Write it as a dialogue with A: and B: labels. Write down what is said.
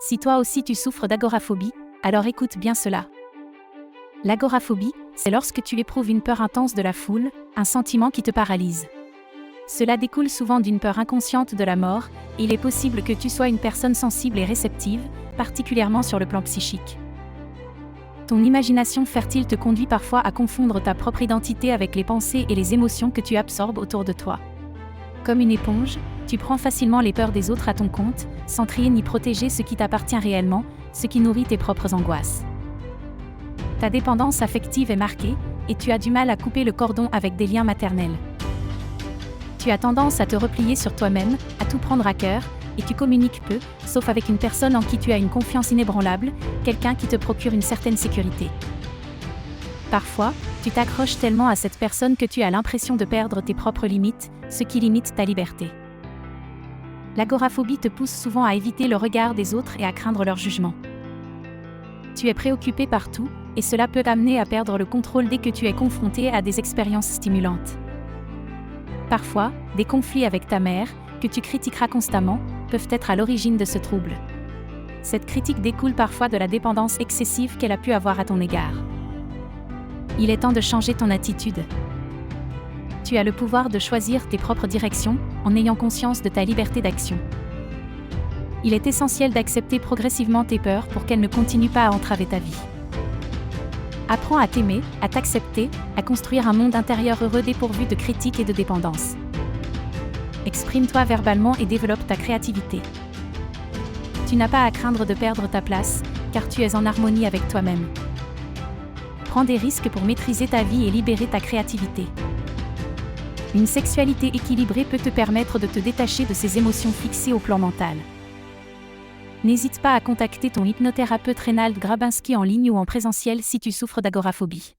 A: Si toi aussi tu souffres d'agoraphobie, alors écoute bien cela. L'agoraphobie, c'est lorsque tu éprouves une peur intense de la foule, un sentiment qui te paralyse. Cela découle souvent d'une peur inconsciente de la mort, et il est possible que tu sois une personne sensible et réceptive, particulièrement sur le plan psychique. Ton imagination fertile te conduit parfois à confondre ta propre identité avec les pensées et les émotions que tu absorbes autour de toi. Comme une éponge, tu prends facilement les peurs des autres à ton compte, sans trier ni protéger ce qui t'appartient réellement, ce qui nourrit tes propres angoisses. Ta dépendance affective est marquée, et tu as du mal à couper le cordon avec des liens maternels. Tu as tendance à te replier sur toi-même, à tout prendre à cœur, et tu communiques peu, sauf avec une personne en qui tu as une confiance inébranlable, quelqu'un qui te procure une certaine sécurité. Parfois, tu t'accroches tellement à cette personne que tu as l'impression de perdre tes propres limites, ce qui limite ta liberté. L'agoraphobie te pousse souvent à éviter le regard des autres et à craindre leur jugement. Tu es préoccupé par tout, et cela peut t'amener à perdre le contrôle dès que tu es confronté à des expériences stimulantes. Parfois, des conflits avec ta mère, que tu critiqueras constamment, peuvent être à l'origine de ce trouble. Cette critique découle parfois de la dépendance excessive qu'elle a pu avoir à ton égard. Il est temps de changer ton attitude. Tu as le pouvoir de choisir tes propres directions, en ayant conscience de ta liberté d'action. Il est essentiel d'accepter progressivement tes peurs pour qu'elles ne continuent pas à entraver ta vie. Apprends à t'aimer, à t'accepter, à construire un monde intérieur heureux dépourvu de critiques et de dépendance. Exprime-toi verbalement et développe ta créativité. Tu n'as pas à craindre de perdre ta place, car tu es en harmonie avec toi-même. Prends des risques pour maîtriser ta vie et libérer ta créativité. Une sexualité équilibrée peut te permettre de te détacher de ces émotions fixées au plan mental. N'hésite pas à contacter ton hypnothérapeute Reynald Grabinski en ligne ou en présentiel si tu souffres d'agoraphobie.